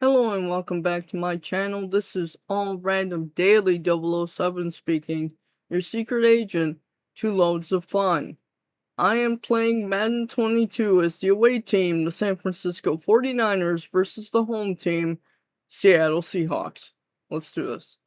Hello and welcome back to my channel. This is All Random Daily 007 speaking, your secret agent to loads of fun. I am playing Madden 22 as the away team, the San Francisco 49ers versus the home team, Seattle Seahawks. Let's do this.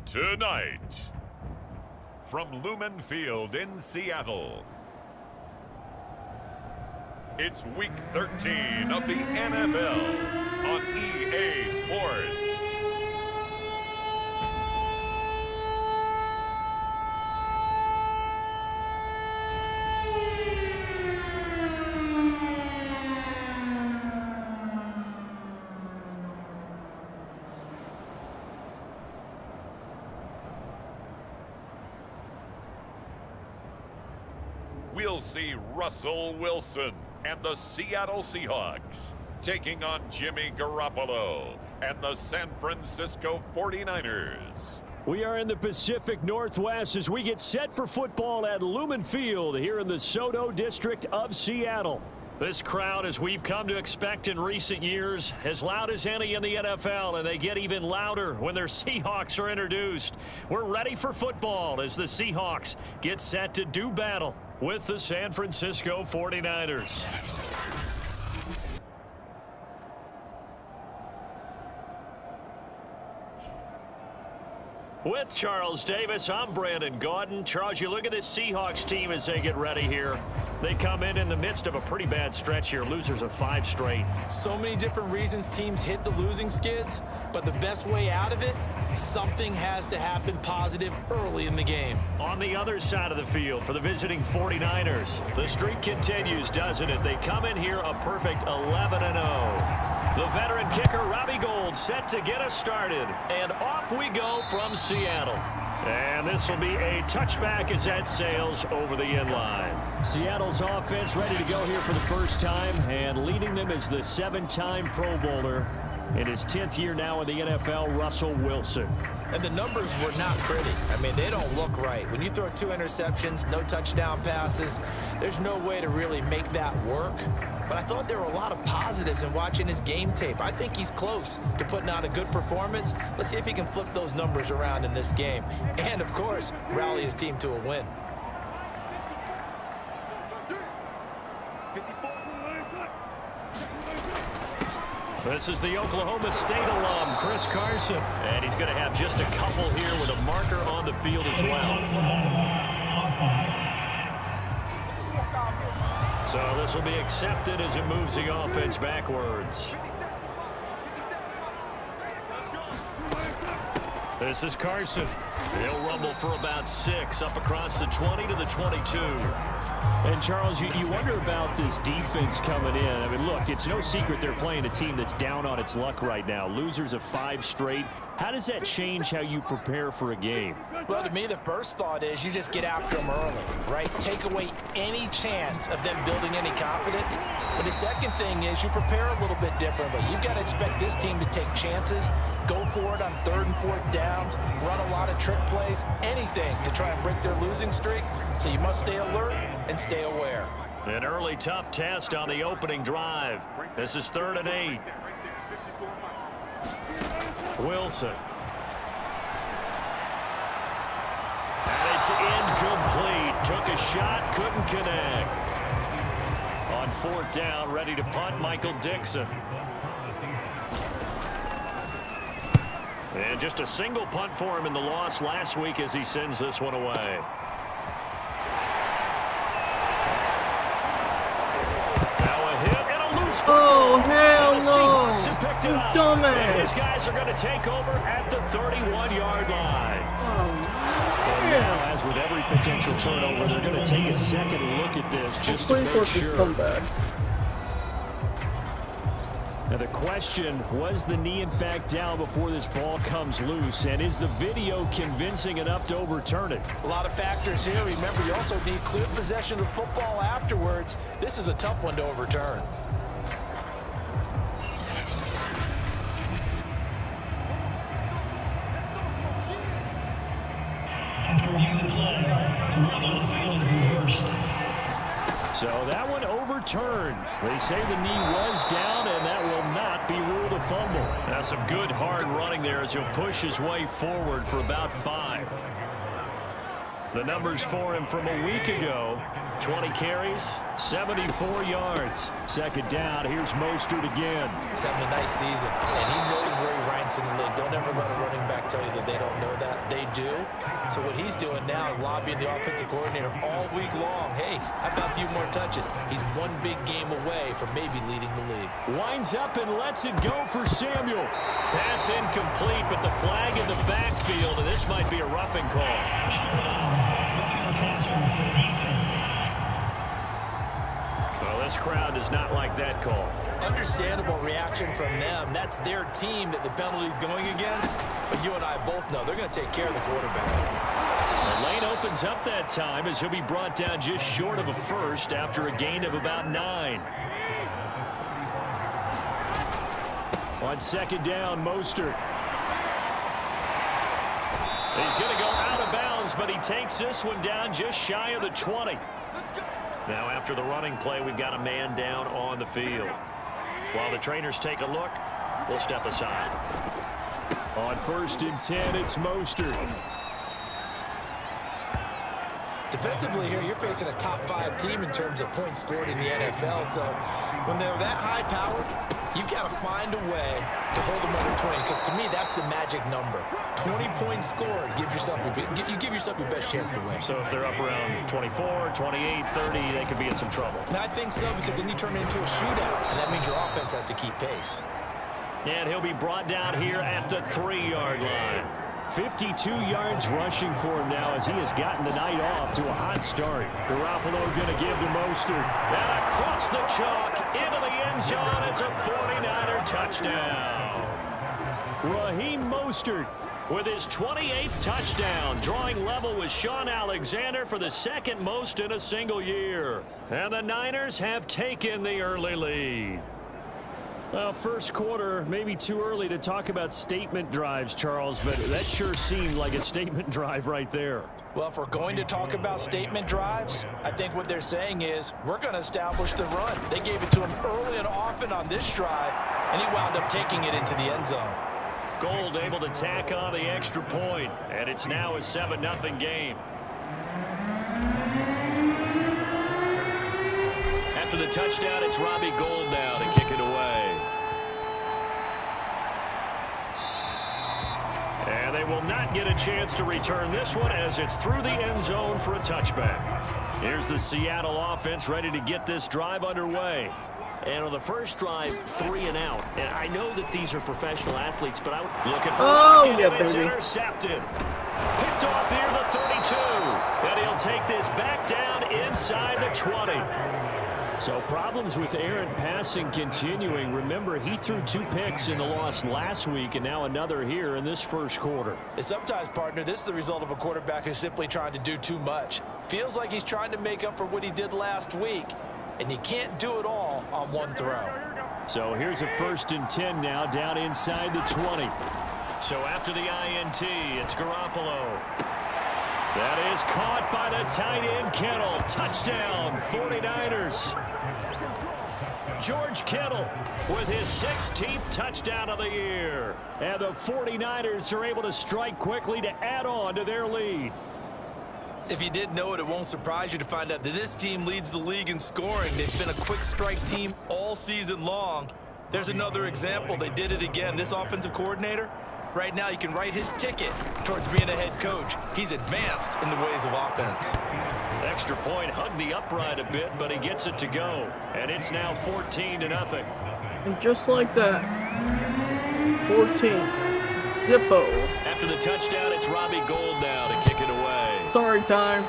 Tonight, from Lumen Field in Seattle, it's Week 13 of the NFL on EA Sports. We'll see Russell Wilson and the Seattle Seahawks taking on Jimmy Garoppolo and the San Francisco 49ers. We are in the Pacific Northwest as we get set for football at Lumen Field here in the Soto district of Seattle. This crowd, as we've come to expect in recent years, as loud as any in the NFL, and they get even louder when their Seahawks are introduced. We're ready for football as the Seahawks get set to do battle with the San Francisco 49ers. With Charles Davis, I'm Brandon Gaudin. Charles, you look at this Seahawks team as they get ready here. They come in the midst of a pretty bad stretch here, losers of 5 straight. So many different reasons teams hit the losing skids, but the best way out of it, something has to happen positive early in the game. On the other side of the field for the visiting 49ers, the streak continues, doesn't it? They come in here a perfect 11-0. The veteran kicker, Robbie Gould, set to get us started. And off we go from Seattle. And this will be a touchback as that sails over the end line. Seattle's offense ready to go here for the first time, and leading them is the 7-time Pro Bowler in his 10th year now in the NFL, Russell Wilson. And the numbers were not pretty. I mean, they don't look right. When you throw 2 interceptions, no touchdown passes, there's no way to really make that work. But I thought there were a lot of positives in watching his game tape. I think he's close to putting out a good performance. Let's see if he can flip those numbers around in this game. And, of course, rally his team to a win. This is the Oklahoma State alum, Chris Carson. And he's going to have just a couple here with a marker on the field as well. So this will be accepted as it moves the offense backwards. This is Carson. He'll rumble for about 6 up across the 20 to the 22. And, Charles, you wonder about this defense coming in. I mean, look, it's no secret they're playing a team that's down on its luck right now. Losers of 5 straight. How does that change how you prepare for a game? Well, to me, the first thought is you just get after them early, right? Take away any chance of them building any confidence. But the second thing is you prepare a little bit differently. You've got to expect this team to take chances, go for it on 3rd and 4th downs, run a lot of trick plays, anything to try and break their losing streak. So you must stay alert and stay aware. An early tough test on the opening drive. This is 3rd and 8. Wilson. And it's incomplete. Took a shot, couldn't connect. On 4th down, ready to punt, Michael Dixon. And just a single punt for him in the loss last week as he sends this one away. Oh, hell no! Seahawks have picked it up. Dumbass! These guys are going to take over at the 31-yard line. And now, as with every potential turnover, they're going to take a second look at this just to make sure. Come back. Now the question, was the knee in fact down before this ball comes loose? And is the video convincing enough to overturn it? A lot of factors here. Remember, you also need clear possession of the football afterwards. This is a tough one to overturn. After reviewing the play, the run on the field is reversed. So that one overturned. They say the knee was down, and that will not be ruled a fumble. Now some good hard running there as he'll push his way forward for about 5. The numbers for him from a week ago: 20 carries, 74 yards. Second down, here's Mostert again. He's having a nice season, and he knows where he ranks in the league. Don't ever let a running back tell you that they don't know that. They do. So what he's doing now is lobbying the offensive coordinator all week long. Hey, how about a few more touches? He's one big game away from maybe leading the league. Winds up and lets it go for Samuel. Pass incomplete, but the flag in the backfield, and this might be a roughing call. Well, this crowd does not like that call. Understandable reaction from them. That's their team that the penalty's going against. But you and I both know they're going to take care of the quarterback. The lane opens up that time as he'll be brought down just short of a first after a gain of about 9. On second down, Mostert. He's going to go out of bounds, but he takes this one down just shy of the 20. Now after the running play, we've got a man down on the field. While the trainers take a look, we'll step aside. On 1st and 10, it's Mostert. Defensively here, you're facing a top 5 team in terms of points scored in the NFL. So when they're that high powered, you've got to find a way to hold them under 20. Because to me, that's the magic number. 20 points scored gives yourself you give yourself your best chance to win. So if they're up around 24, 28, 30, they could be in some trouble. And I think so, because then you turn it into a shootout, and that means your offense has to keep pace. And he'll be brought down here at the 3-yard line. 52 yards rushing for him now as he has gotten the night off to a hot start. Garoppolo going to give to Mostert. And across the chalk into the end zone. It's a 49er touchdown. Raheem Mostert with his 28th touchdown, drawing level with Sean Alexander for the second most in a single year. And the Niners have taken the early lead. Well, first quarter, maybe too early to talk about statement drives, Charles, but that sure seemed like a statement drive right there. Well, if we're going to talk about statement drives, I think what they're saying is we're going to establish the run. They gave it to him early and often on this drive, and he wound up taking it into the end zone. Gold able to tack on the extra point, and it's now a 7-0 game. After the touchdown, it's Robbie Gould now to kick it away. And they will not get a chance to return this one as it's through the end zone for a touchback. Here's the Seattle offense ready to get this drive underway. And on the first drive, 3 and out. And I know that these are professional athletes, but I'm looking for yeah, it's baby. Intercepted. Picked off near the 32. And he'll take this back down inside the 20. So problems with Aaron passing continuing. Remember, he threw 2 picks in the loss last week and now another here in this first quarter. And sometimes, partner, this is the result of a quarterback who's simply trying to do too much. Feels like he's trying to make up for what he did last week, and he can't do it all on one throw. So here's a 1st and 10 now down inside the 20. So after the INT, it's Garoppolo. That is caught by the tight end Kittle. Touchdown, 49ers. George Kittle with his 16th touchdown of the year. And the 49ers are able to strike quickly to add on to their lead. If you didn't know it, it won't surprise you to find out that this team leads the league in scoring. They've been a quick strike team all season long. There's another example. They did it again. This offensive coordinator, Right now, you can write his ticket towards being a head coach. He's advanced in the ways of offense. Extra point hugged the upright a bit, but he gets it to go. And it's now 14-0. And just like that, 14. Zippo. After the touchdown, it's Robbie Gould now to kick it away. Sorry, time.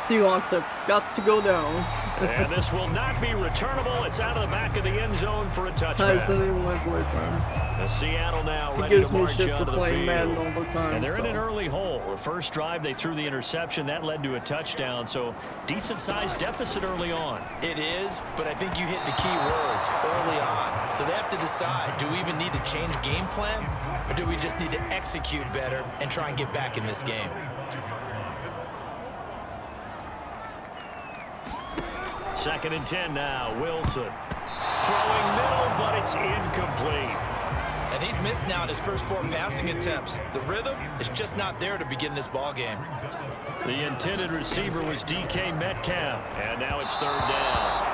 Seahawks have got to go down. And this will not be returnable. It's out of the back of the end zone for a touchdown. Tyson, even my boyfriend. Seattle now He ready gives to me march shit for onto the playing Madden field. all the time. And they're in so. an early hole. The first drive, they threw the interception. That led to a touchdown. So decent-sized deficit early on. It is, but I think you hit the key words early on. So they have to decide, do we even need to change game plan? Or do we just need to execute better and try and get back in this game? Second and 10 now. Wilson throwing middle, but it's incomplete. And he's missed now in his first 4 passing attempts. The rhythm is just not there to begin this ball game. The intended receiver was DK Metcalf, and now it's third down.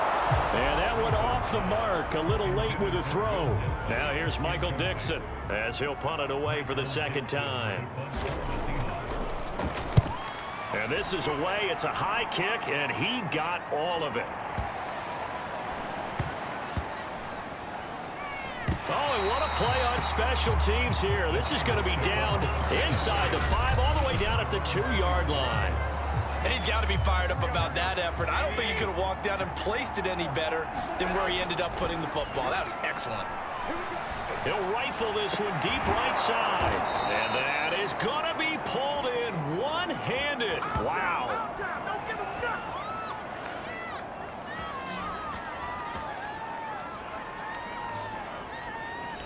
And that one off the mark, a little late with the throw. Now here's Michael Dixon as he'll punt it away for the second time. And this is away. It's a high kick, and he got all of it. Oh, and what a play on special teams here. This is going to be down inside the 5, all the way down at the 2-yard line. And he's got to be fired up about that effort. I don't think he could have walked down and placed it any better than where he ended up putting the football. That was excellent. He'll rifle this one deep right side. And that is going to be pulled in one-handed. Wow.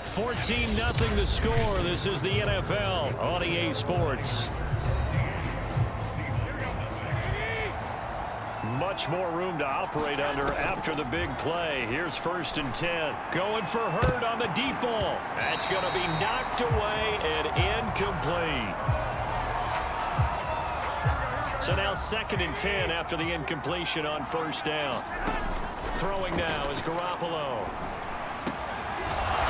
$14-0 the score. This is the NFL on EA Sports. Much more room to operate under after the big play. Here's first and 10. Going for Hurd on the deep ball. That's going to be knocked away and incomplete. So now second and 10 after the incompletion on first down. Throwing now is Garoppolo.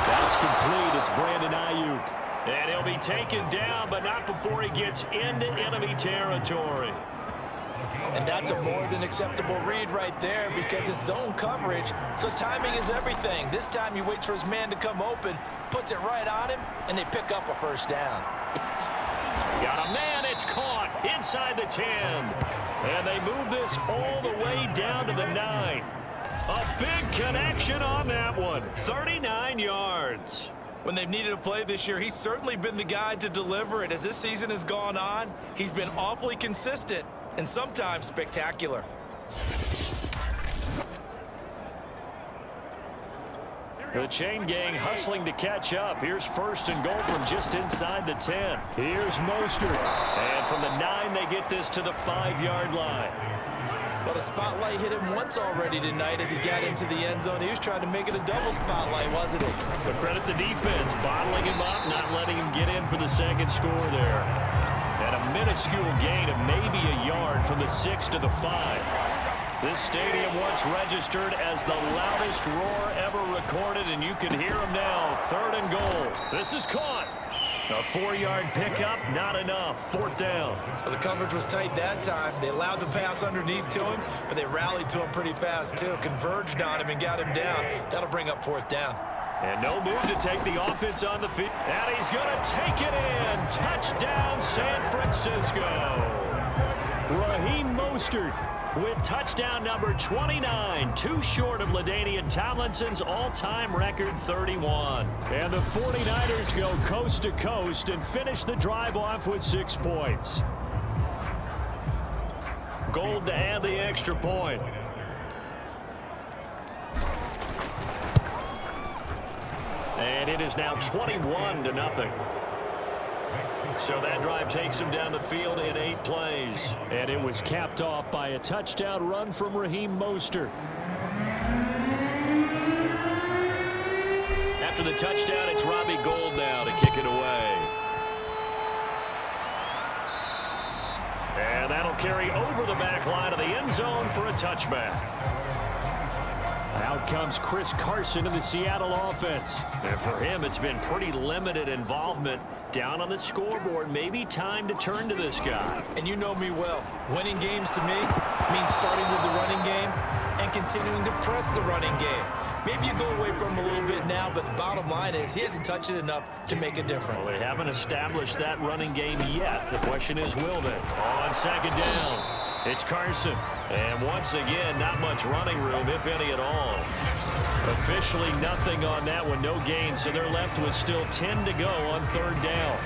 That's complete. It's Brandon Ayuk. And he'll be taken down, but not before he gets into enemy territory. And that's a more than acceptable read right there because it's zone coverage, so timing is everything. This time he waits for his man to come open, puts it right on him, and they pick up a first down. Got a man, it's caught inside the 10. And they move this all the way down to the 9. A big connection on that one, 39 yards. When they've needed a play this year, he's certainly been the guy to deliver it. As this season has gone on, he's been awfully consistent and sometimes spectacular. The chain gang hustling to catch up. Here's first and goal from just inside the 10. Here's Mostert. And from the 9, they get this to the 5-yard line. But a spotlight hit him once already tonight as he got into the end zone. He was trying to make it a double spotlight, wasn't he? But credit the defense, bottling him up, not letting him get in for the second score there. And a minuscule gain of maybe a yard from the 6 to the 5. This stadium once registered as the loudest roar ever recorded, and you can hear him now. Third and goal. This is caught. A 4-yard pickup, not enough. Fourth down. Well, the coverage was tight that time. They allowed the pass underneath to him, but they rallied to him pretty fast, too. Converged on him and got him down. That'll bring up fourth down. And no move to take the offense on the field. And he's going to take it in. Touchdown, San Francisco. Raheem Mostert with touchdown number 29, too short of LaDainian Tomlinson's all-time record 31. And the 49ers go coast to coast and finish the drive off with 6 points. Gold to add the extra point. And it is now 21-0. So that drive takes him down the field in 8 plays. And it was capped off by a touchdown run from Raheem Mostert. After the touchdown, it's Robbie Gould now to kick it away. And that'll carry over the back line of the end zone for a touchback. Out comes Chris Carson of the Seattle offense. And for him, it's been pretty limited involvement down on the scoreboard. Maybe time to turn to this guy. And you know me well. Winning games to me means starting with the running game and continuing to press the running game. Maybe you go away from him a little bit now, but the bottom line is he hasn't touched it enough to make a difference. Well, they haven't established that running game yet. The question is, will they? On second down, it's Carson. And once again, not much running room, if any at all. Officially nothing on that one, no gain, so they're left with still 10 to go on third down.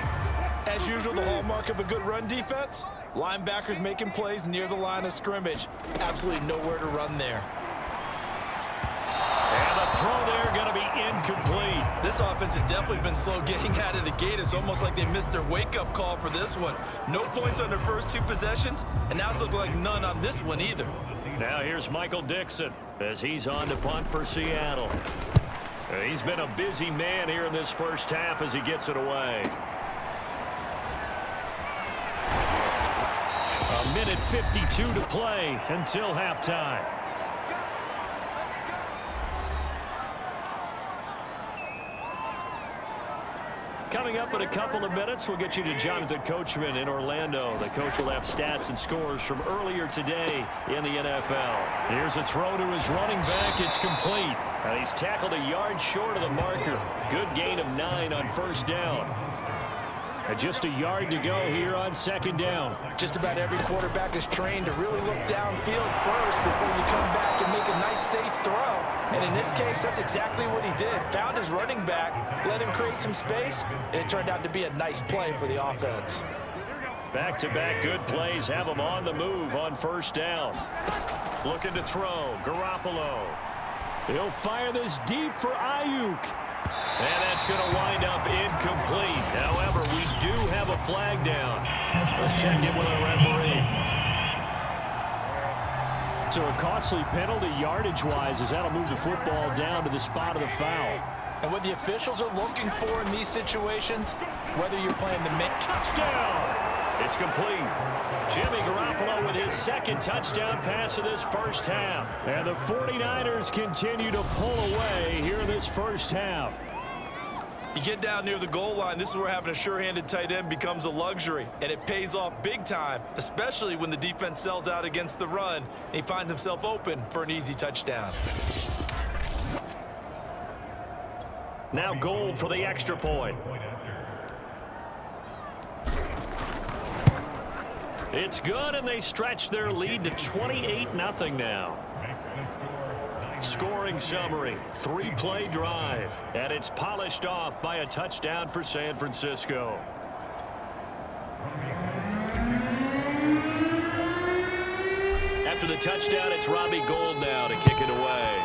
As usual, the hallmark of a good run defense, linebackers making plays near the line of scrimmage. Absolutely nowhere to run there. And the throw there going to be incomplete. This offense has definitely been slow getting out of the gate. It's almost like they missed their wake-up call for this one. No points on their first two possessions, and now it's looking like none on this one either. Now here's Michael Dixon as he's on to punt for Seattle. He's been a busy man here in this first half as he gets it away. A minute 52 to play until halftime. Coming up in a couple of minutes, we'll get you to Jonathan Coachman in Orlando. The coach will have stats and scores from earlier today in the NFL. Here's a throw to his running back. It's complete. And he's tackled a yard short of the marker. Good gain of 9 on first down. And just a yard to go here on second down. Just about every quarterback is trained to really look downfield first before you come back and make a nice, safe throw. And in this case, that's exactly what he did. Found his running back, let him create some space, and it turned out to be a nice play for the offense. Back-to-back good plays have him on the move on first down. Looking to throw, Garoppolo. He'll fire this deep for Ayuk. And that's going to wind up incomplete. However, we do have a flag down. Let's check in with our referee. So a costly penalty yardage-wise as that'll move the football down to the spot of the foul. And what the officials are looking for in these situations, whether you're playing the touchdown, it's complete. Jimmy Garoppolo with his second touchdown pass of this first half. And the 49ers continue to pull away here in this first half. You get down near the goal line, this is where having a sure-handed tight end becomes a luxury, and it pays off big time, especially when the defense sells out against the run, and he finds himself open for an easy touchdown. Now Gold for the extra point. It's good, and they stretch their lead to 28-0 now. Scoring summary, 3-play drive, and it's polished off by a touchdown for San Francisco. After the touchdown, it's Robbie Gould now to kick it away.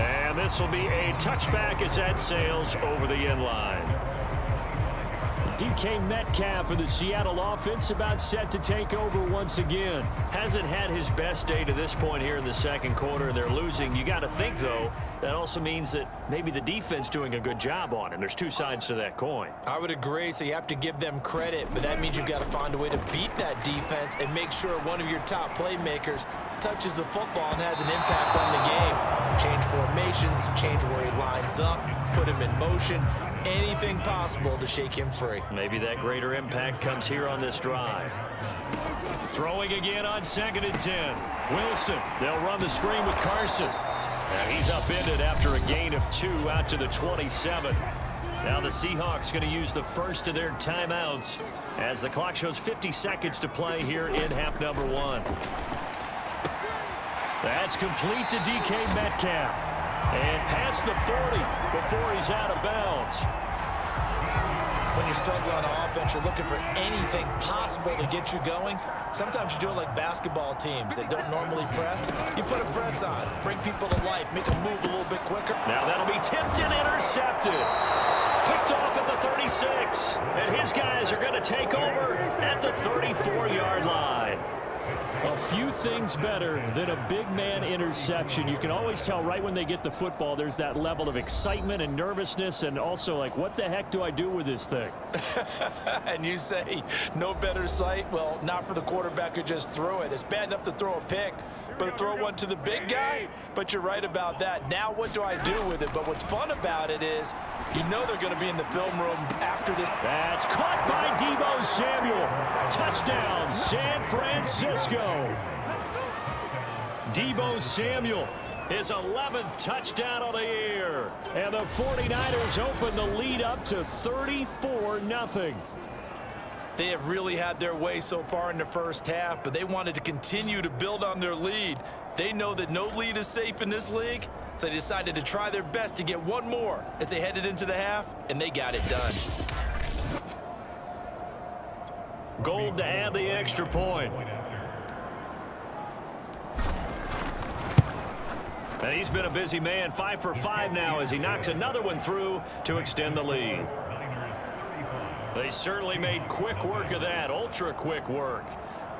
And this will be a touchback as that sails over the end line. DK Metcalf of the Seattle offense about set to take over once again. Hasn't had his best day to this point here in the second quarter. They're losing. You got to think, though, that also means that maybe the defense doing a good job on him. There's two sides to that coin. I would agree, so you have to give them credit, but that means you've got to find a way to beat that defense and make sure one of your top playmakers touches the football and has an impact on the game. Change formations, change where he lines up, put him in motion. Anything possible to shake him free. Maybe that greater impact comes here on this drive. Throwing again on 2nd and 10. Wilson, they'll run the screen with Carson. And he's upended after a gain of 2 out to the 27. Now the Seahawks going to use the first of their timeouts as the clock shows 50 seconds to play here in half number 1. That's complete to DK Metcalf. And past the 40 before he's out of bounds. When you're struggling on offense, you're looking for anything possible to get you going. Sometimes you do it like basketball teams that don't normally press. You put a press on, bring people to life, make them move a little bit quicker. Now that'll be tipped and intercepted. Picked off at the 36. And his guys are going to take over at the 34-yard line. A few things better than a big man interception. You can always tell right when they get the football, there's that level of excitement and nervousness, and also like, what the heck do I do with this thing? And you say, no better sight? Well, not for the quarterback who just threw it. It's bad enough to throw a pick, but throw one to the big guy. But you're right about that. Now what do I do with it? But what's fun about it is you know they're going to be in the film room after this. That's caught by Deebo Samuel. Touchdown, San Francisco. Deebo Samuel, his 11th touchdown of the year. And the 49ers open the lead up to 34-0. They have really had their way so far in the first half, but they wanted to continue to build on their lead. They know that no lead is safe in this league, so they decided to try their best to get one more as they headed into the half, and they got it done. Gold to add the extra point. And he's been a busy man, 5 for 5 now as he knocks another one through to extend the lead. They certainly made quick work of that, ultra quick work.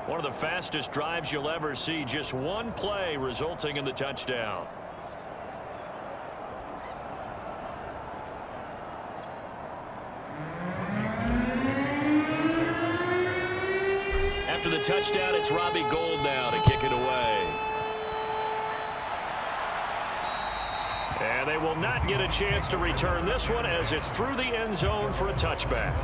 One of the fastest drives you'll ever see, just one play resulting in the touchdown. After the touchdown, it's Robbie Gould now to kick it away. And they will not get a chance to return this one as it's through the end zone for a touchback.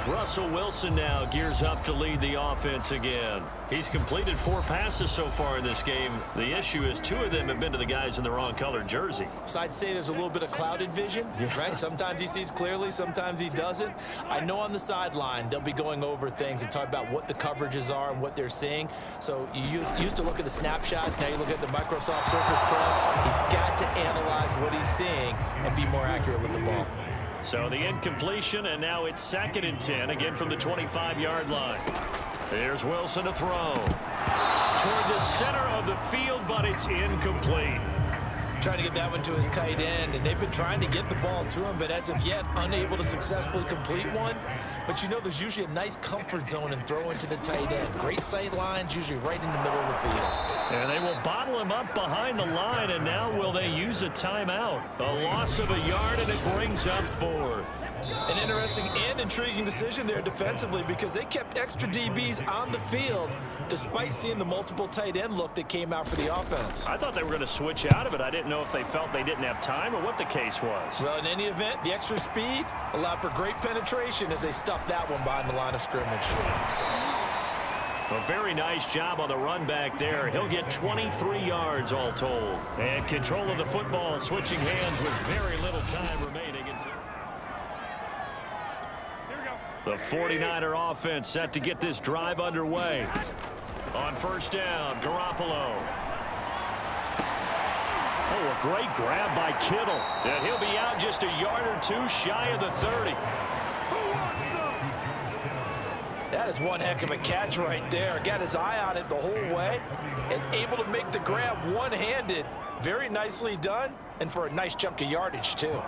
Russell Wilson now gears up to lead the offense again. He's completed 4 passes so far in this game. The issue is 2 of them have been to the guys in the wrong colored jersey. So I'd say there's a little bit of clouded vision, right? Sometimes he sees clearly, sometimes he doesn't. I know on the sideline they'll be going over things and talk about what the coverages are and what they're seeing. So you used to look at the snapshots, now you look at the Microsoft Surface Pro. He's got to analyze what he's seeing and be more accurate with the ball. So the incompletion, and now it's 2nd and 10, again from the 25-yard line. Here's Wilson to throw. Toward the center of the field, but it's incomplete. Trying to get that one to his tight end, and they've been trying to get the ball to him, but as of yet, unable to successfully complete one. But you know there's usually a nice comfort zone in throwing to the tight end. Great sight lines, usually right in the middle of the field. And they will bottle him up behind the line, and now will they use a timeout? A loss of a yard, and it brings up 4th. An interesting and intriguing decision there defensively because they kept extra DBs on the field despite seeing the multiple tight end look that came out for the offense. I thought they were going to switch out of it. I didn't know if they felt they didn't have time or what the case was. Well, in any event, the extra speed allowed for great penetration as they stuffed that one behind the line of scrimmage. A very nice job on the run back there. He'll get 23 yards all told. And control of the football, switching hands with very little time remaining. The 49er offense set to get this drive underway. On 1st down, Garoppolo. Oh, a great grab by Kittle. And he'll be out just a yard or 2 shy of the 30. That is one heck of a catch right there. Got his eye on it the whole way and able to make the grab one-handed. Very nicely done, and for a nice chunk of yardage, too.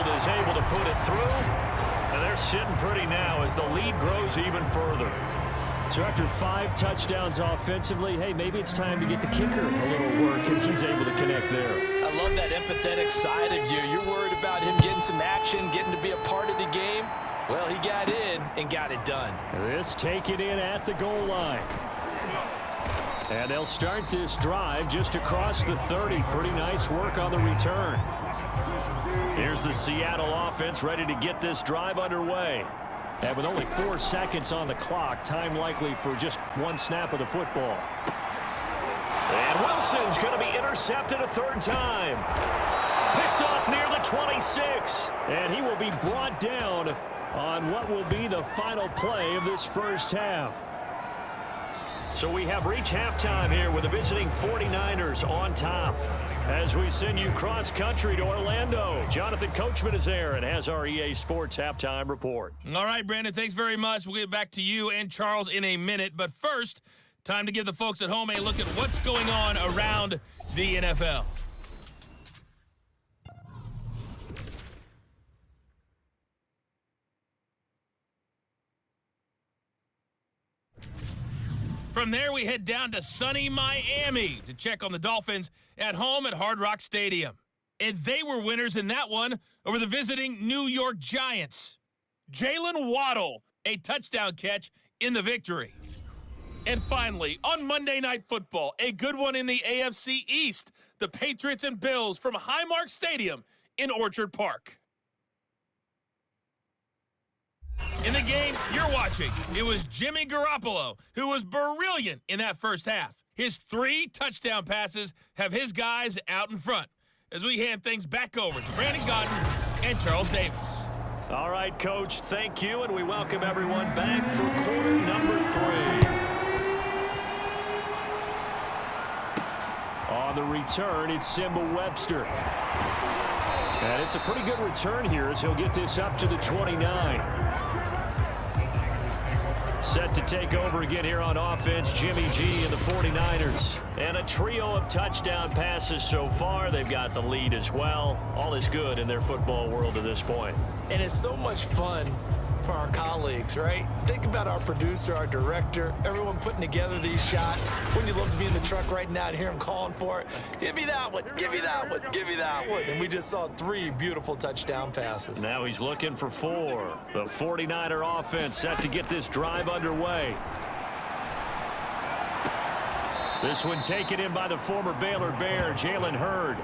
Is able to put it through, and they're sitting pretty now as the lead grows even further. So after 5 touchdowns offensively, hey, maybe it's time to get the kicker a little work, and he's able to connect there. I love that empathetic side of you. You're worried about him getting some action, getting to be a part of the game. Well, he got in and got it done. This taken in at the goal line. And they'll start this drive just across the 30. Pretty nice work on the return. Here's the Seattle offense ready to get this drive underway. And with only 4 seconds on the clock, time likely for just 1 snap of the football. And Wilson's going to be intercepted a 3rd time. Picked off near the 26. And he will be brought down on what will be the final play of this first half. So we have reached halftime here with the visiting 49ers on top. As we send you cross-country to Orlando, Jonathan Coachman is there and has our EA Sports halftime report. All right, Brandon, thanks very much. We'll get back to you and Charles in a minute. But first, time to give the folks at home a look at what's going on around the NFL. From there, we head down to sunny Miami to check on the Dolphins at home at Hard Rock Stadium. and they were winners in that one over the visiting New York Giants. Jalen Waddle, a touchdown catch in the victory. And finally, on Monday Night Football, a good one in the AFC East, the Patriots and Bills from Highmark Stadium in Orchard Park. In the game you're watching, it was Jimmy Garoppolo who was brilliant in that first half. His 3 touchdown passes have his guys out in front as we hand things back over to Brandon Gaudin and Charles Davis. All right, Coach, thank you, and we welcome everyone back for quarter number 3. On the return, it's Simba Webster. And it's a pretty good return here as he'll get this up to the 29. Set to take over again here on offense, Jimmy G and the 49ers. And a trio of touchdown passes so far. They've got the lead as well. All is good in their football world at this point. And it's so much fun for our colleagues, right? Think about our producer, our director, everyone putting together these shots. Wouldn't you love to be in the truck right now and hear him calling for it? Give me that one, give me that one, give me that one. And we just saw 3 beautiful touchdown passes. Now he's looking for 4. The 49er offense set to get this drive underway. This one taken in by the former Baylor Bear, Jalen Hurd.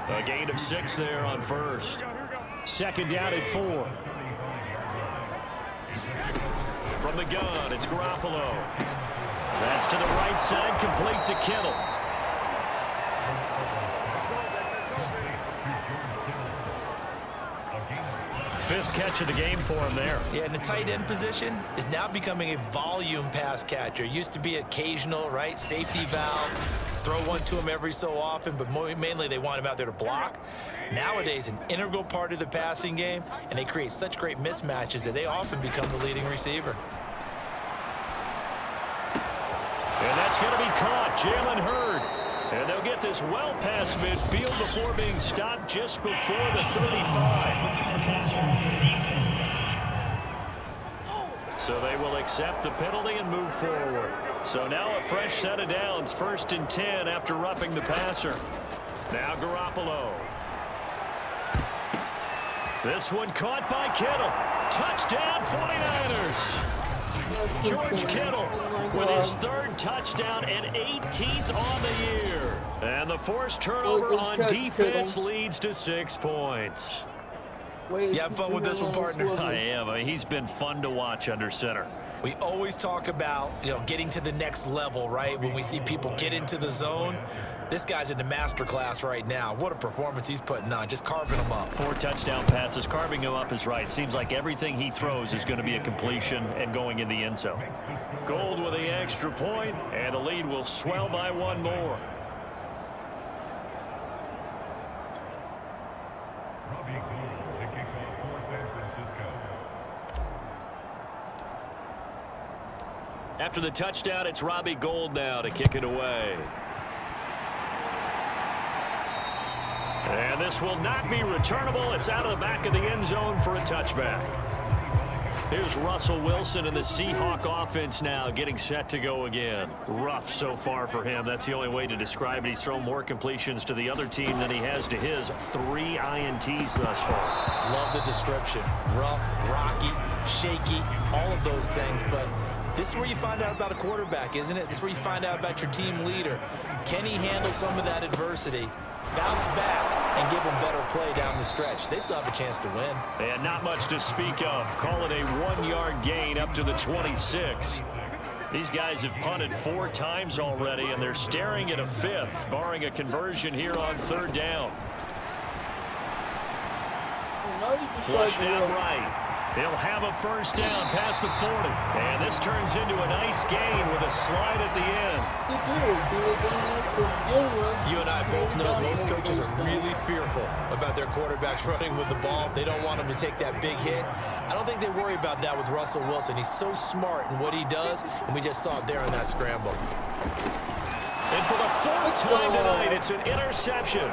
A gain of 6 there on first. Second down at 4. From the gun, it's Garoppolo. That's to the right side, complete to Kittle. Fifth catch of the game for him there. Yeah, and the tight end position is now becoming a volume pass catcher. Used to be occasional, right? Safety valve. Throw one to him every so often, but mainly they want him out there to block. Nowadays, an integral part of the passing game, and they create such great mismatches that they often become the leading receiver. And that's going to be caught, Jalen Hurd. And they'll get this well past midfield before being stopped just before the 35. So they will accept the penalty and move forward. So now a fresh set of downs, 1st and 10 after roughing the passer. Now Garoppolo. This one caught by Kittle. Touchdown 49ers. George Kittle with his 3rd touchdown and 18th on the year. And the forced turnover on defense leads to 6 points. You have fun with this one, partner? I am. I mean, he's been fun to watch under center. We always talk about, getting to the next level, right? When we see people get into the zone. This guy's in the master class right now. What a performance he's putting on, just carving them up. 4 touchdown passes. Carving him up is right. Seems like everything he throws is going to be a completion and going in the end zone. Gold with the extra point, and the lead will swell by 1 more. After the touchdown, it's Robbie Gould now to kick it away. And this will not be returnable. It's out of the back of the end zone for a touchback. Here's Russell Wilson and the Seahawk offense now getting set to go again. Rough so far for him. That's the only way to describe it. He's thrown more completions to the other team than he has to his. 3 INTs thus far. Love the description. Rough, rocky, shaky, all of those things. But this is where you find out about a quarterback, isn't it? This is where you find out about your team leader. Can he handle some of that adversity, bounce back, and give them better play down the stretch? They still have a chance to win. And not much to speak of. Call it a 1-yard gain up to the 26. These guys have punted 4 times already, and they're staring at a 5th, barring a conversion here on 3rd down. Flushed out right. He'll have a first down past the 40. And this turns into a nice gain with a slide at the end. You and I both know most coaches are really fearful about their quarterbacks running with the ball. They don't want them to take that big hit. I don't think they worry about that with Russell Wilson. He's so smart in what he does, and we just saw it there in that scramble. And for the 4th time tonight, it's an interception.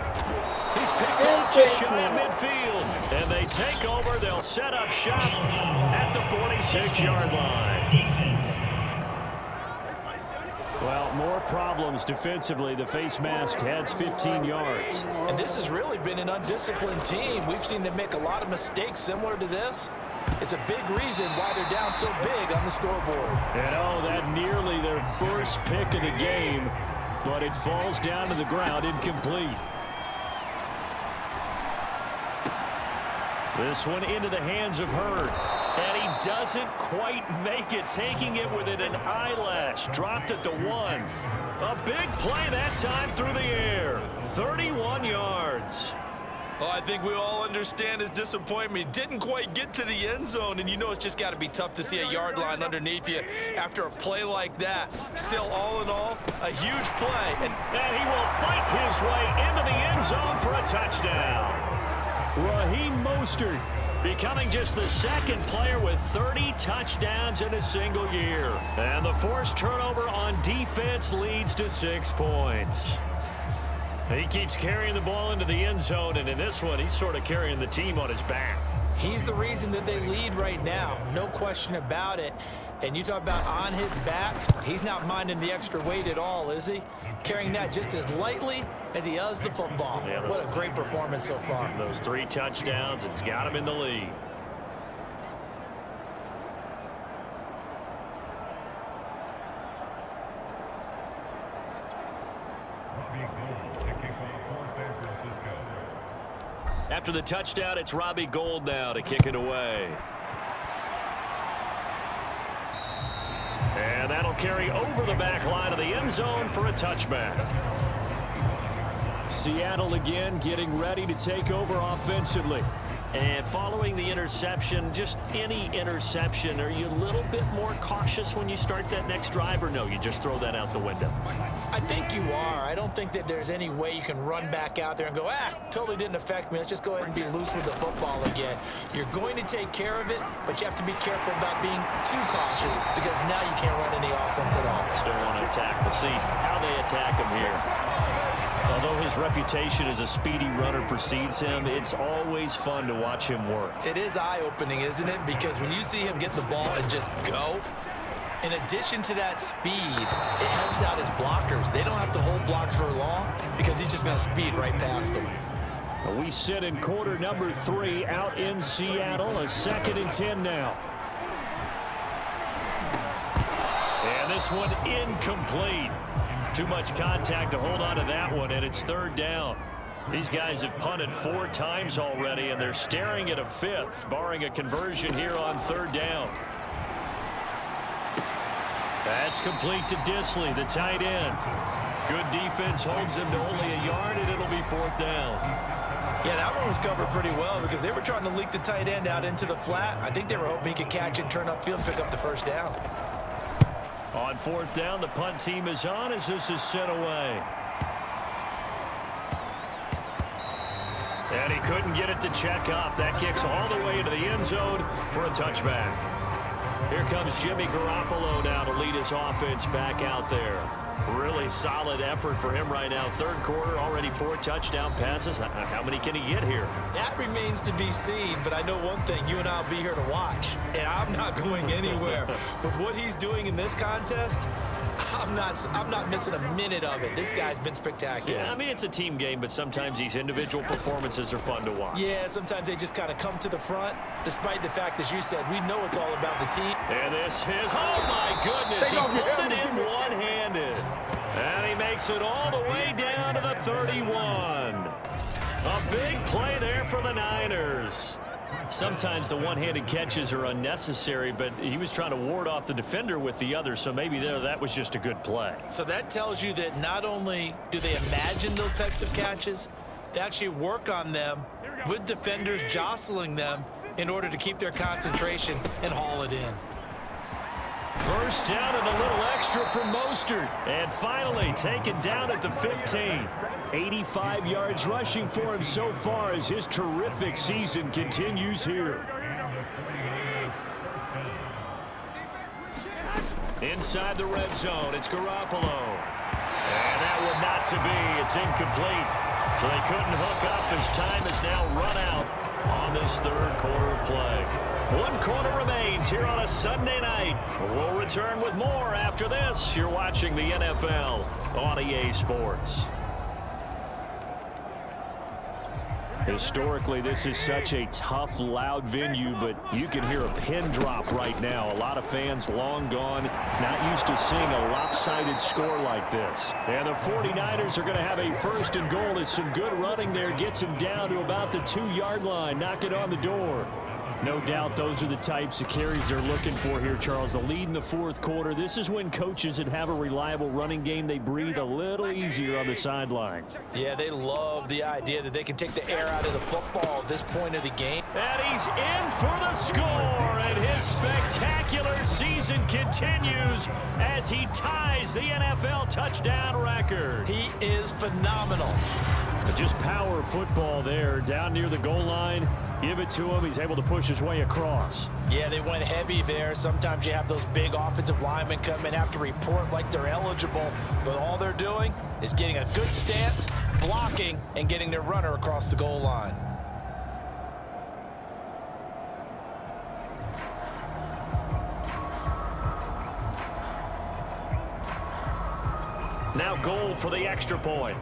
He's picked off just shy of midfield. And they take over. They'll set up shop at the 46-yard line. Well, more problems defensively. The face mask heads 15 yards. And this has really been an undisciplined team. We've seen them make a lot of mistakes similar to this. It's a big reason why they're down so big on the scoreboard. And oh, that nearly their first pick of the game, but it falls down to the ground incomplete. This one into the hands of Hurd. And he doesn't quite make it, taking it within an eyelash. Dropped at the 1. A big play that time through the air. 31 yards. Well, I think we all understand his disappointment. Didn't quite get to the end zone, and you know it's just got to be tough to see a yard line underneath you after a play like that. Still, all in all, a huge play. And he will fight his way into the end zone for a touchdown. Raheem Mostert becoming just the second player with 30 touchdowns in a single year. And the forced turnover on defense leads to 6 points. He keeps carrying the ball into the end zone, and in this one, he's sort of carrying the team on his back. He's the reason that they lead right now. No question about it. And you talk about on his back, he's not minding the extra weight at all, is he? Carrying that just as lightly as he does the football. Yeah, what a great performance so far. Those 3 touchdowns, it's got him in the lead. After the touchdown, it's Robbie Gould now to kick it away. And that'll carry over the back line of the end zone for a touchback. Seattle again getting ready to take over offensively. And following the interception, just any interception, are you a little bit more cautious when you start that next drive, or no, you just throw that out the window? I think you are. I don't think that there's any way you can run back out there and go, totally didn't affect me. Let's just go ahead and be loose with the football again. You're going to take care of it, but you have to be careful about being too cautious because now you can't run any offense at all. Still want to attack. We'll see how they attack him here. Although his reputation as a speedy runner precedes him, it's always fun to watch him work. It is eye-opening, isn't it? Because when you see him get the ball and just go, in addition to that speed, it helps out his blockers. They don't have to hold blocks for long because he's just going to speed right past them. We sit in quarter number 3 out in Seattle. A 2nd and 10 now. And this one incomplete. Too much contact to hold on to that one, and it's 3rd down. These guys have punted 4 times already, and they're staring at a 5th, barring a conversion here on 3rd down. That's complete to Disley, the tight end. Good defense holds him to only a yard, and it'll be 4th down. Yeah, that one was covered pretty well because they were trying to leak the tight end out into the flat. I think they were hoping he could catch and turn upfield and pick up the 1st down. On 4th down, the punt team is on as this is sent away. And he couldn't get it to check up. That kicks all the way into the end zone for a touchback. Here comes Jimmy Garoppolo now to lead his offense back out there. Really solid effort for him right now. 3rd quarter, already 4 touchdown passes. How many can he get here? That remains to be seen, but I know one thing. You and I will be here to watch, and I'm not going anywhere. With what he's doing in this contest, I'm not missing a minute of it. This guy's been spectacular. Yeah, I mean, it's a team game, but sometimes these individual performances are fun to watch. Yeah, sometimes they just kind of come to the front, despite the fact, as you said, we know it's all about the team. And this is, oh my goodness, he pulled it in one-handed. And he makes it all the way down to the 31. A big play there for the Niners. Sometimes the one-handed catches are unnecessary, but he was trying to ward off the defender with the other, so maybe that was just a good play. So that tells you that not only do they imagine those types of catches, they actually work on them with defenders jostling them in order to keep their concentration and haul it in. 1st down and a little extra for Mostert. And finally taken down at the 15. 85 yards rushing for him so far as his terrific season continues here. Inside the red zone, it's Garoppolo. And that one not to be. It's incomplete. So they couldn't hook up as time is now run out. on this third quarter of play. One quarter remains here on a Sunday night. We'll return with more after this. You're watching the NFL on EA Sports. Historically, this is such a tough, loud venue, but you can hear a pin drop right now. A lot of fans long gone, not used to seeing a lopsided score like this. And the 49ers are going to have a first and goal. As some good running there gets him down to about the 2-yard line. Knock it on the door. No doubt those are the types of carries they're looking for here, Charles. The lead in the fourth quarter. This is when coaches that have a reliable running game, they breathe a little easier on the sideline. Yeah, they love the idea that they can take the air out of the football at this point of the game. And he's in for the score, and his spectacular season continues as he ties the NFL touchdown record. He is phenomenal. But just power football there, down near the goal line. Give it to him. He's able to push his way across. Yeah, they went heavy there. Sometimes you have those big offensive linemen come in, have to report like they're eligible, but all they're doing is getting a good stance, blocking, and getting their runner across the goal line. Now Gold for the extra point.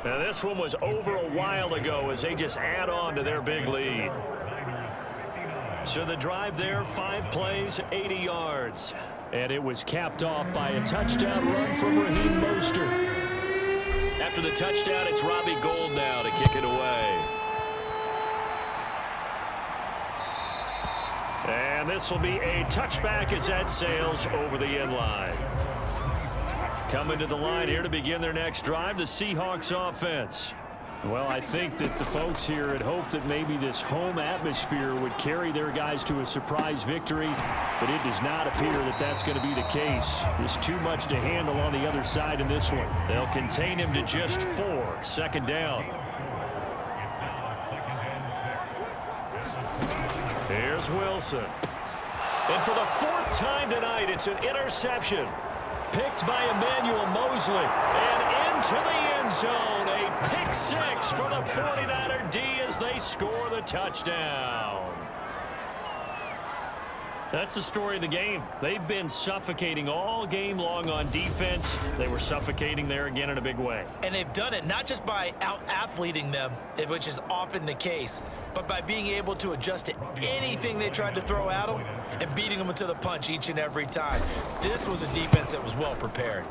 Now this one was over a while ago as they just add on to their big lead. So the drive there, 5 plays, 80 yards. And it was capped off by a touchdown run from Raheem Mostert. After the touchdown, it's Robbie Gould now to kick it away. And this will be a touchback as that sails over the end line. Coming to the line here to begin their next drive, the Seahawks offense. Well, I think that the folks here had hoped that maybe this home atmosphere would carry their guys to a surprise victory, but it does not appear that that's going to be the case. There's too much to handle on the other side in this one. They'll contain him to just 4, second down. Here's Wilson. And for the 4th time tonight, it's an interception. Picked by Emmanuel Mosley. And into the end zone. A pick 6 for the 49er D as they score the touchdown. That's the story of the game. They've been suffocating all game long on defense. They were suffocating there again in a big way. And they've done it not just by out-athleting them, which is often the case, but by being able to adjust to anything they tried to throw at them and beating them to the punch each and every time. This was a defense that was well prepared.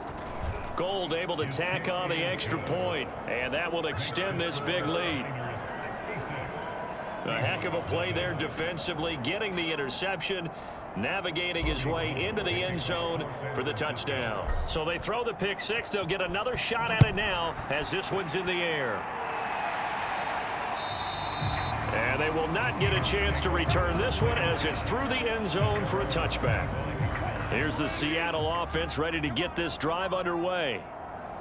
Gould able to tack on the extra point, and that will extend this big lead. A heck of a play there defensively, getting the interception, navigating his way into the end zone for the touchdown. So they throw the pick 6. They'll get another shot at it now as this one's in the air. And they will not get a chance to return this one as it's through the end zone for a touchback. Here's the Seattle offense ready to get this drive underway.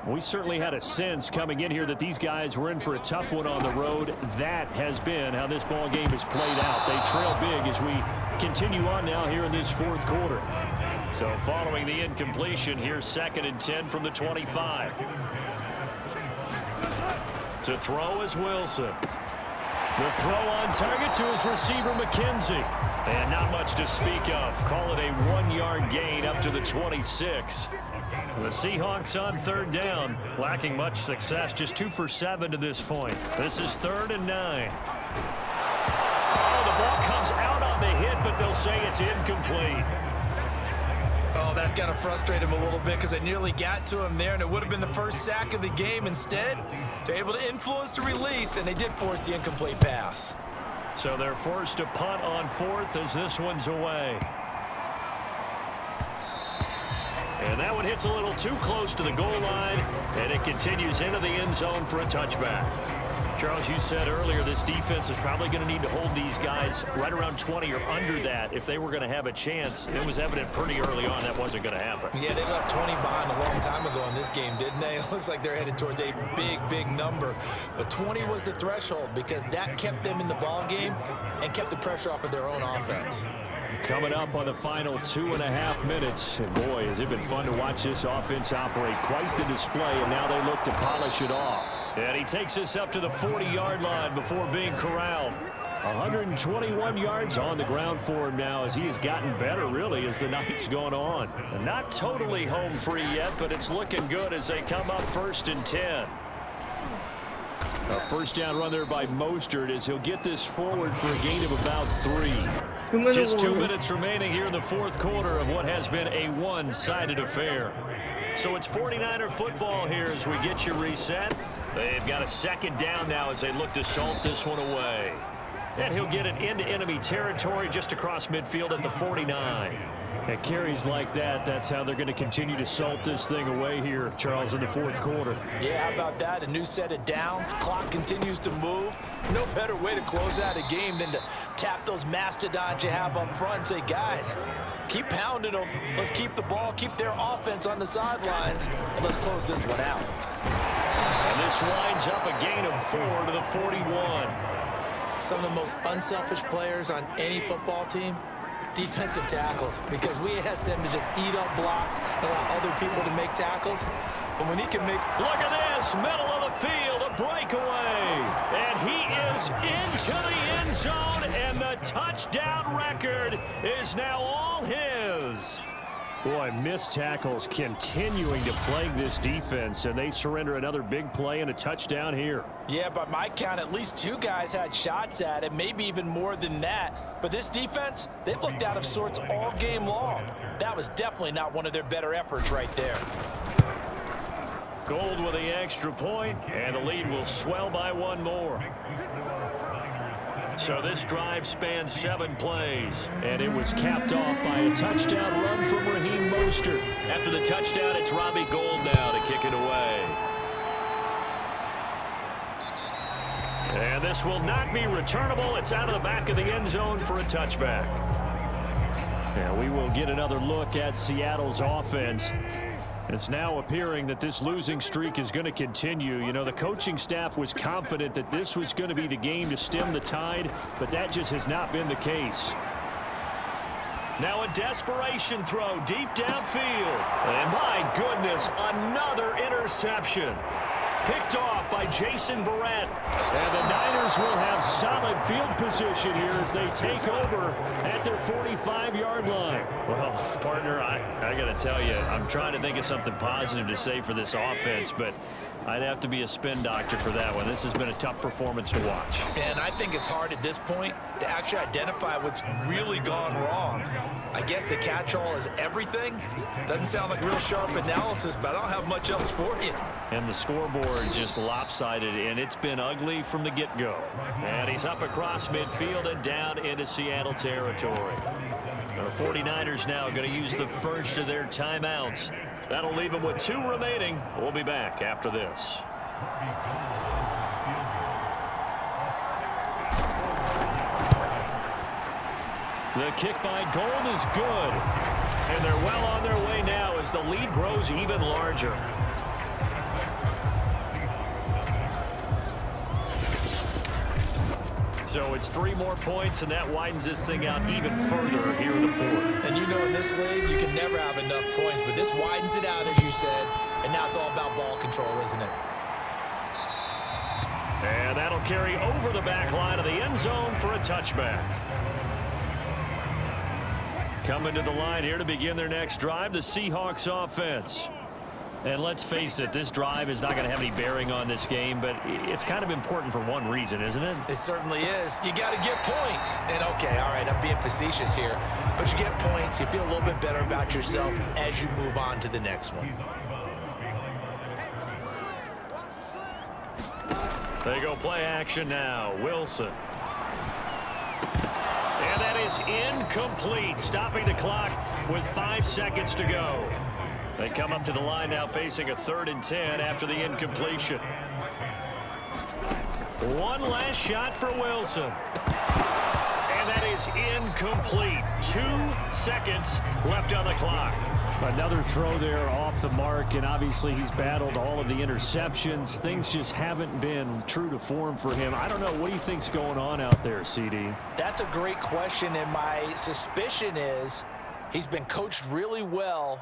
We certainly had a sense coming in here that these guys were in for a tough one on the road. That has been how this ball game has played out. They trail big as we continue on now here in this 4th quarter. So following the incompletion, here's 2nd and 10 from the 25. To throw is Wilson. The throw on target to his receiver, McKenzie. And not much to speak of. Call it a 1-yard gain up to the 26. The Seahawks on 3rd down, lacking much success, just 2 for 7 to this point. This is 3rd and 9. Oh, the ball comes out on the hit, but they'll say it's incomplete. Oh, that's got to frustrate him a little bit because they nearly got to him there, and it would have been the first sack of the game. Instead, they're able to influence the release, and they did force the incomplete pass. So they're forced to punt on 4th as this one's away. And that one hits a little too close to the goal line, and it continues into the end zone for a touchback. Charles, you said earlier this defense is probably going to need to hold these guys right around 20 or under that if they were going to have a chance. It was evident pretty early on that wasn't going to happen. Yeah, they left 20 behind a long time ago in this game, didn't they? It looks like they're headed towards a big, big number. But 20 was the threshold because that kept them in the ball game and kept the pressure off of their own offense. Coming up on the final 2.5 minutes. And boy, has it been fun to watch this offense operate. Quite the display, and now they look to polish it off. And he takes this up to the 40-yard line before being corralled. 121 yards on the ground for him now as he has gotten better, really, as the night's gone on. And not totally home free yet, but it's looking good as they come up 1st and 10. A first down run there by Mostert as he'll get this forward for a gain of about 3. Just 2 minutes remaining here in the fourth quarter of what has been a one-sided affair. So it's 49er football here as we get you reset. They've got a second down now as they look to salt this one away. And he'll get it into enemy territory just across midfield at the 49. At carries like that, that's how they're going to continue to salt this thing away here, Charles, in the fourth quarter. Yeah, how about that? A new set of downs. Clock continues to move. No better way to close out a game than to tap those mastodons you have up front and say, guys, keep pounding them. Let's keep the ball, keep their offense on the sidelines, and let's close this one out. And this winds up a gain of 4 to the 41. Some of the most unselfish players on any football team, defensive tackles, because we ask them to just eat up blocks and allow other people to make tackles. But when he can make... Look at this, middle of the field, a breakaway. And he is into the end zone, and the touchdown record is now all his. Boy, missed tackles continuing to plague this defense, and they surrender another big play and a touchdown here. Yeah, by my count, at least 2 guys had shots at it, maybe even more than that. But this defense, they've looked out of sorts all game long. That was definitely not one of their better efforts right there. Gold with the extra point, and the lead will swell by 1 more. So this drive spans 7 plays, and it was capped off by a touchdown run from Raheem Mostert. After the touchdown, it's Robbie Gould now to kick it away. And this will not be returnable. It's out of the back of the end zone for a touchback. And we will get another look at Seattle's offense. It's now appearing that this losing streak is going to continue. You know, the coaching staff was confident that this was going to be the game to stem the tide, but that just has not been the case. Now a desperation throw deep downfield. And my goodness, another interception. Picked off by Jason Verrett. And the Niners will have solid field position here as they take over at their 45-yard line. Well, partner, I got to tell you, I'm trying to think of something positive to say for this offense, but I'd have to be a spin doctor for that one. This has been a tough performance to watch. And I think it's hard at this point to actually identify what's really gone wrong. I guess the catch-all is everything. Doesn't sound like real sharp analysis, but I don't have much else for you. And the scoreboard just lopsided, and it's been ugly from the get-go. And he's up across midfield and down into Seattle territory. The 49ers now going to use the first of their timeouts. That'll leave them with 2 remaining. We'll be back after this. The kick by Gould is good. And they're well on their way now as the lead grows even larger. So it's 3 more points, and that widens this thing out even further here in the fourth. And you know in this league, you can never have enough points, but this widens it out, as you said, and now it's all about ball control, isn't it? And that'll carry over the back line of the end zone for a touchback. Coming to the line here to begin their next drive, the Seahawks offense. And let's face it, this drive is not going to have any bearing on this game, but it's kind of important for one reason, isn't it? It certainly is. You got to get points. And okay, all right, I'm being facetious here, but you get points, you feel a little bit better about yourself as you move on to the next one. They go play action now. Wilson. And that is incomplete, stopping the clock with 5 seconds to go. They come up to the line now facing a 3rd and 10 after the incompletion. One last shot for Wilson. And that is incomplete. 2 seconds left on the clock. Another throw there off the mark, and obviously he's battled all of the interceptions. Things just haven't been true to form for him. I don't know. What do you think's going on out there, CD? That's a great question, and my suspicion is he's been coached really well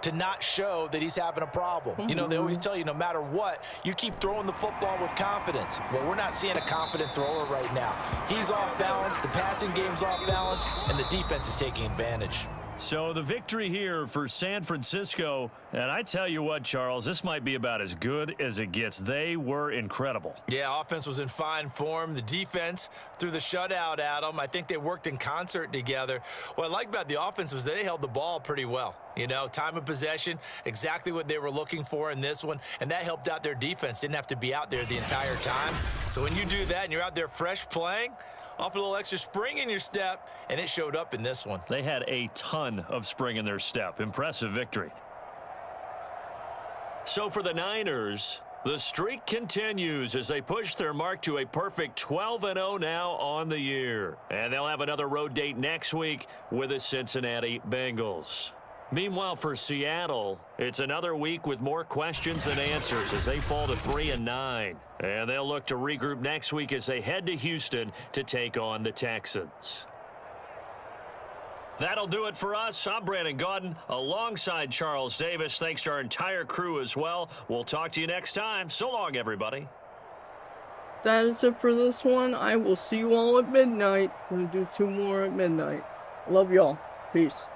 to not show that he's having a problem. You know, they always tell you no matter what, you keep throwing the football with confidence. Well, we're not seeing a confident thrower right now. He's off balance, the passing game's off balance, and the defense is taking advantage. So the victory here for San Francisco, and I tell you what, Charles, this might be about as good as it gets. They were incredible. Yeah, offense was in fine form. The defense threw the shutout at them. I think they worked in concert together. What I like about the offense was they held the ball pretty well. You know, time of possession, exactly what they were looking for in this one, and that helped out their defense. Didn't have to be out there the entire time. So when you do that and you're out there fresh playing, off a little extra spring in your step, and it showed up in this one. They had a ton of spring in their step. Impressive victory. So for the Niners, the streak continues as they push their mark to a perfect 12-0 now on the year. And they'll have another road date next week with the Cincinnati Bengals. Meanwhile, for Seattle, it's another week with more questions than answers as they fall to 3-9. And they'll look to regroup next week as they head to Houston to take on the Texans. That'll do it for us. I'm Brandon Gaudin alongside Charles Davis. Thanks to our entire crew as well. We'll talk to you next time. So long, everybody. That is it for this one. I will see you all at midnight. I'm going to do 2 more at midnight. Love y'all. Peace.